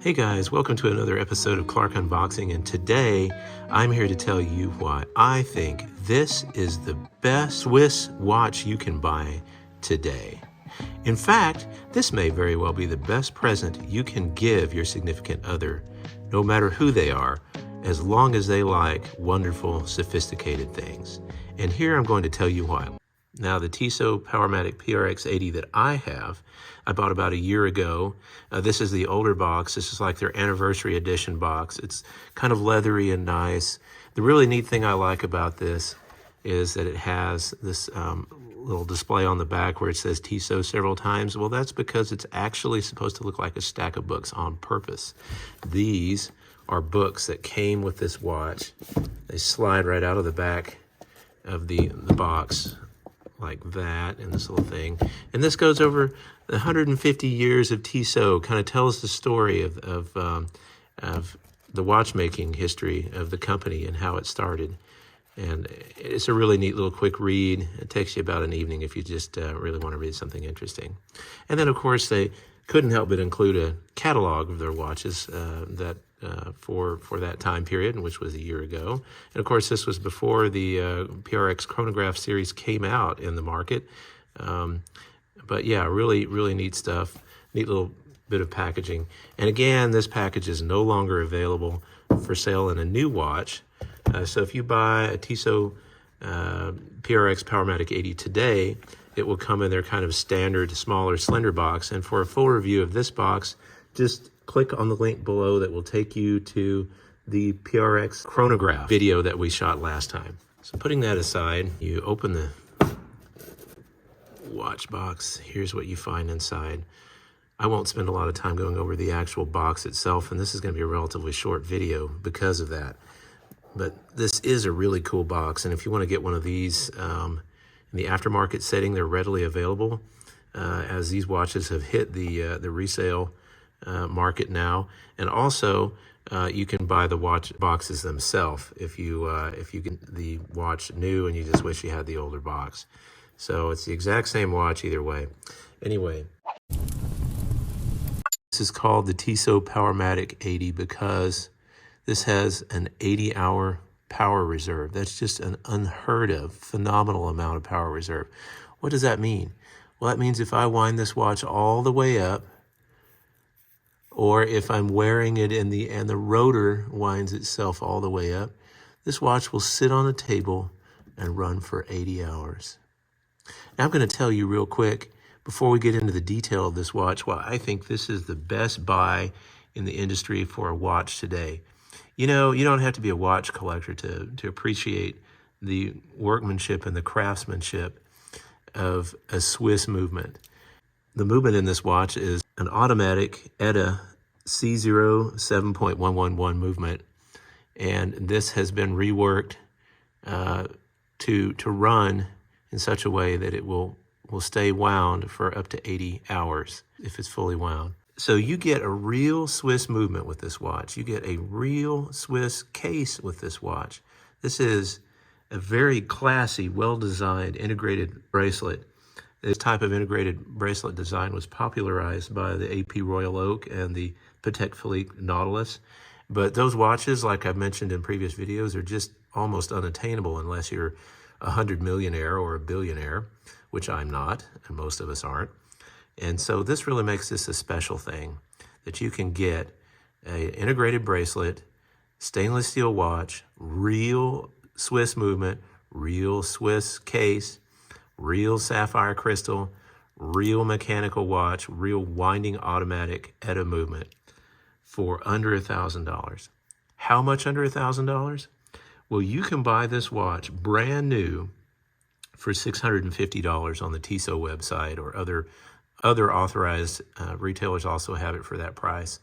Hey guys, welcome to another episode of Clark Unboxing, and today I'm here to tell you why I think this is the best Swiss watch you can buy today. In fact, this may very well be the best present you can give your significant other, no matter who they are, as long as they like wonderful, sophisticated things. And here I'm going to tell you why. Now, the Tissot PowerMax PRX 80 that I have, I bought about a year ago. This is the older box. This is like their anniversary edition box. It's kind of leathery and nice. The really neat thing I like about this is that it has this little display on the back where it says Tissot several times. Well, that's because it's actually supposed to look like a stack of books on purpose. These are books that came with this watch. They slide right out of the back of the box like that, in this little thing. And this goes over 150 years of Tissot, kind of tells the story of the watchmaking history of the company and how it started. And it's a really neat little quick read. It takes you about an evening if you just really want to read something interesting. And then, of course, they couldn't help but include a catalog of their watches for that time period, which was a year ago. And of course, this was before the PRX chronograph series came out in the market. But yeah, really neat stuff. Neat little bit of packaging. And again, this package is no longer available for sale in a new watch. So if you buy a Tissot PRX Powermax 80 today, it will come in their kind of standard, smaller, slender box. And for a full review of this box, just click on the link below that will take you to the PRX chronograph video that we shot last time. So putting that aside, you open the watch box. Here's what you find inside. I won't spend a lot of time going over the actual box itself, and this is going to be a relatively short video because of that. But this is a really cool box, and if you want to get one of these in the aftermarket setting, they're readily available as these watches have hit the resale market now. And also you can buy the watch boxes themselves if you get the watch new and you just wish you had the older box. So it's the exact same watch either way. Anyway, this is called the Tissot PowerMax 80 because this has an 80-hour power reserve. That's just an unheard of, phenomenal amount of power reserve. What does that mean? Well, that means if I wind this watch all the way up, or if I'm wearing it and the rotor winds itself all the way up, this watch will sit on a table and run for 80 hours. Now I'm going to tell you real quick, before we get into the detail of this watch, why I think this is the best buy in the industry for a watch today. You know, you don't have to be a watch collector to appreciate the workmanship and the craftsmanship of a Swiss movement. The movement in this watch is an automatic ETA C0 7.111 movement, and this has been reworked to run in such a way that it will stay wound for up to 80 hours if it's fully wound. So you get a real Swiss movement with this watch. You get a real Swiss case with this watch. This is a very classy, well-designed integrated bracelet. This type of integrated bracelet design was popularized by the AP Royal Oak and the Patek Philippe Nautilus. But those watches, like I've mentioned in previous videos, are just almost unattainable unless you're a 100 millionaire or a billionaire, which I'm not, and most of us aren't. And so this really makes this a special thing, that you can get an integrated bracelet, stainless steel watch, real Swiss movement, real Swiss case, real sapphire crystal, real mechanical watch, real winding automatic ETA movement for under $1,000. How much under $1,000? Well, you can buy this watch brand new for $650 on the Tissot website, or other authorized retailers also have it for that price.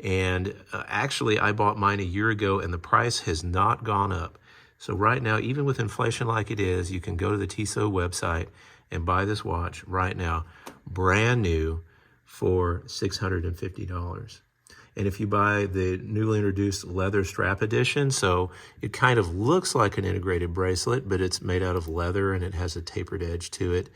And actually, I bought mine a year ago, and the price has not gone up. So right now, even with inflation like it is, you can go to the Tissot website and buy this watch right now, brand new, for $650. And if you buy the newly introduced leather strap edition, so it kind of looks like an integrated bracelet, but it's made out of leather and it has a tapered edge to it,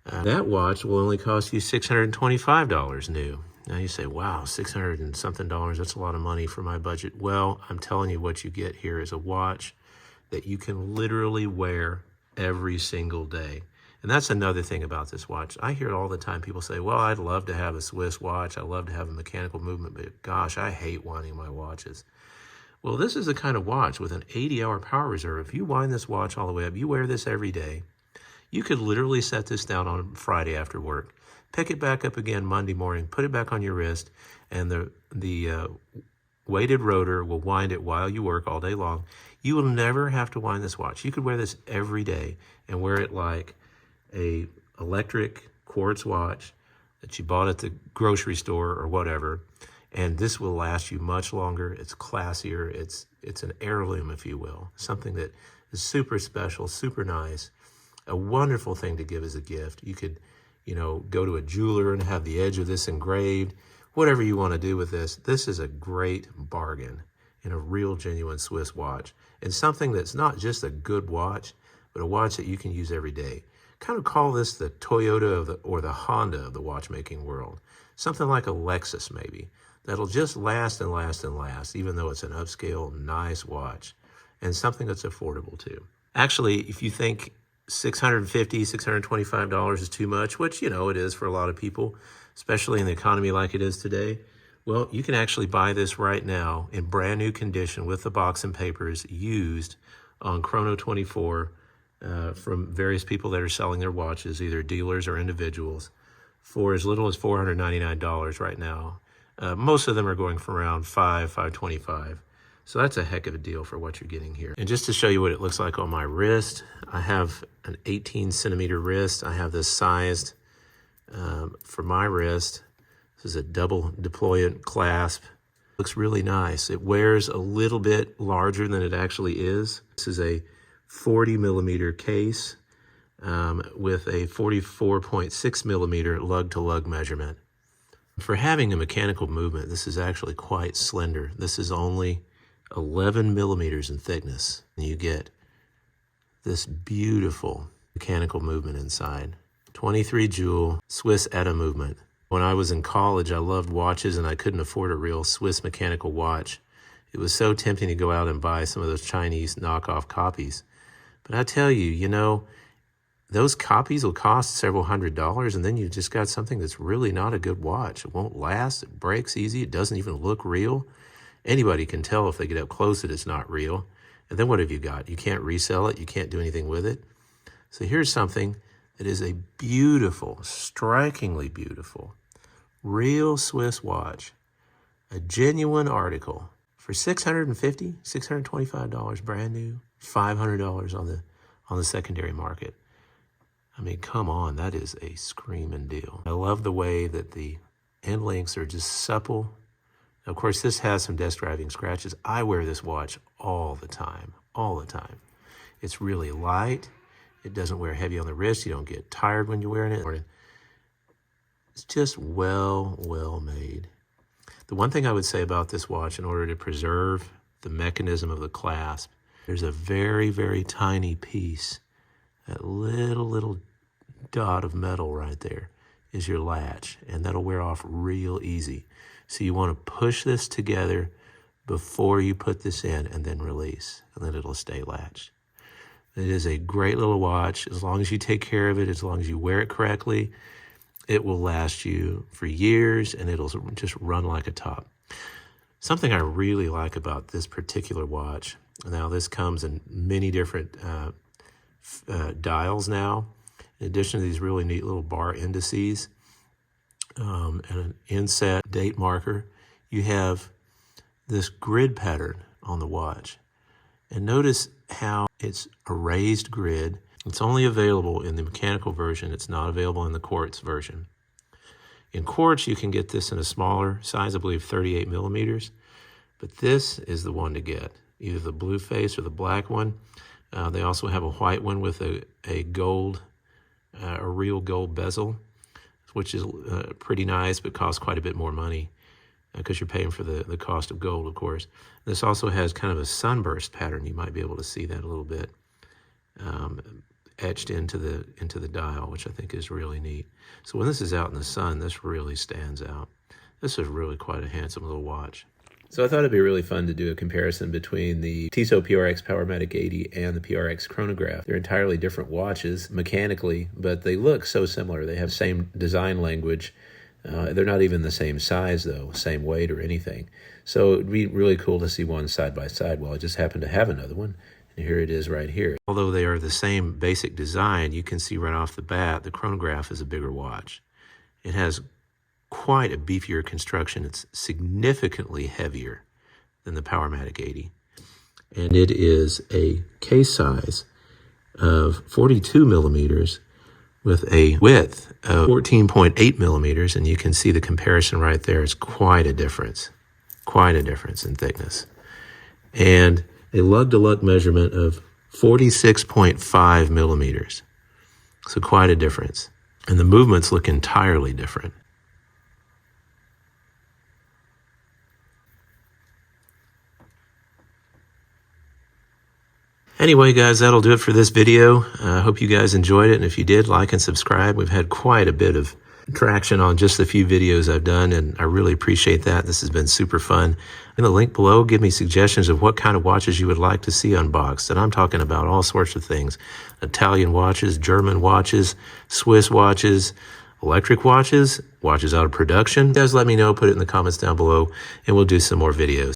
that watch will only cost you $625 new. Now you say, wow, 600 and something dollars, that's a lot of money for my budget. Well, I'm telling you, what you get here is a watch that you can literally wear every single day. And that's another thing about this watch. I hear it all the time. People say, well, I'd love to have a Swiss watch. I love to have a mechanical movement, but gosh, I hate winding my watches. Well, this is the kind of watch with an 80-hour power reserve. If you wind this watch all the way up, you wear this every day, you could literally set this down on Friday after work, pick it back up again Monday morning, put it back on your wrist, and the weighted rotor will wind it while you work all day long. You will never have to wind this watch. You could wear this every day and wear it like a electric quartz watch that you bought at the grocery store or whatever, and this will last you much longer. It's classier. It's an heirloom, if you will, something that is super special, super nice, a wonderful thing to give as a gift. You could, go to a jeweler and have the edge of this engraved. Whatever you want to do with this, this is a great bargain in a real, genuine Swiss watch, and something that's not just a good watch, but a watch that you can use every day. Kind of call this the Toyota or the Honda of the watchmaking world. Something like a Lexus, maybe, that'll just last and last and last, even though it's an upscale, nice watch, and something that's affordable too. Actually, if you think $650, $625 is too much, which, it is for a lot of people, especially in the economy like it is today, well, you can actually buy this right now in brand new condition with the box and papers, used on Chrono24 from various people that are selling their watches, either dealers or individuals, for as little as $499 right now. Most of them are going for around $525. So that's a heck of a deal for what you're getting here. And just to show you what it looks like on my wrist, I have an 18 centimeter wrist. I have this sized for my wrist. This is a double deployant clasp. Looks really nice. It wears a little bit larger than it actually is. This is a 40 millimeter case with a 44.6 millimeter lug-to-lug measurement. For having a mechanical movement, this is actually quite slender. This is only 11 millimeters in thickness, and you get this beautiful mechanical movement inside. 23 jewel Swiss ETA movement. When I was in college, I loved watches and I couldn't afford a real Swiss mechanical watch. It was so tempting to go out and buy some of those Chinese knockoff copies. But I tell you, those copies will cost several $100s, and then you've just got something that's really not a good watch. It won't last, it breaks easy, it doesn't even look real. Anybody can tell if they get up close that it's not real. And then what have you got? You can't resell it, you can't do anything with it. So here's something that is a beautiful, strikingly beautiful, real Swiss watch, a genuine article for $650, $625 brand new, $500 on the secondary market. I mean, come on, that is a screaming deal. I love the way that the end links are just supple. Of course, this has some desk driving scratches. I wear this watch all the time, all the time. It's really light. It doesn't wear heavy on the wrist. You don't get tired when you're wearing it. It's just well made. The one thing I would say about this watch, in order to preserve the mechanism of the clasp, there's a very, very tiny piece. That little dot of metal right there is your latch, and that'll wear off real easy. So you want to push this together before you put this in and then release, and then it'll stay latched. It is a great little watch. As long as you take care of it, as long as you wear it correctly, it will last you for years, and it'll just run like a top. Something I really like about this particular watch, now this comes in many different dials now, in addition to these really neat little bar indices and an inset date marker, you have this grid pattern on the watch. And notice how it's a raised grid. It's only available in the mechanical version. It's not available in the quartz version. In quartz, you can get this in a smaller size, I believe 38 millimeters, but this is the one to get, either the blue face or the black one. They also have a white one with a gold, a real gold bezel, which is pretty nice, but costs quite a bit more money because you're paying for the cost of gold, of course. This also has kind of a sunburst pattern. You might be able to see that a little bit etched into the dial, which I think is really neat. So when this is out in the sun, this really stands out. This is really quite a handsome little watch. So I thought it'd be really fun to do a comparison between the Tissot PRX Powermatic 80 and the PRX chronograph. They're entirely different watches mechanically, but they look so similar. They have the same design language. They're not even the same size though, same weight or anything. So it'd be really cool to see one side by side. Well, I just happen to have another one, and here it is right here. Although they are the same basic design, you can see right off the bat the chronograph is a bigger watch. It has quite a beefier construction. It's significantly heavier than the Powermatic 80. And it is a case size of 42 millimeters with a width of 14.8 millimeters. And you can see the comparison right there. It's quite a difference in thickness. And a lug-to-lug measurement of 46.5 millimeters. So quite a difference. And the movements look entirely different. Anyway, guys, that'll do it for this video. I hope you guys enjoyed it. And if you did, like and subscribe. We've had quite a bit of traction on just the few videos I've done, and I really appreciate that. This has been super fun. In the link below, give me suggestions of what kind of watches you would like to see unboxed. And I'm talking about all sorts of things. Italian watches, German watches, Swiss watches, electric watches, watches out of production. You guys let me know, put it in the comments down below, and we'll do some more videos.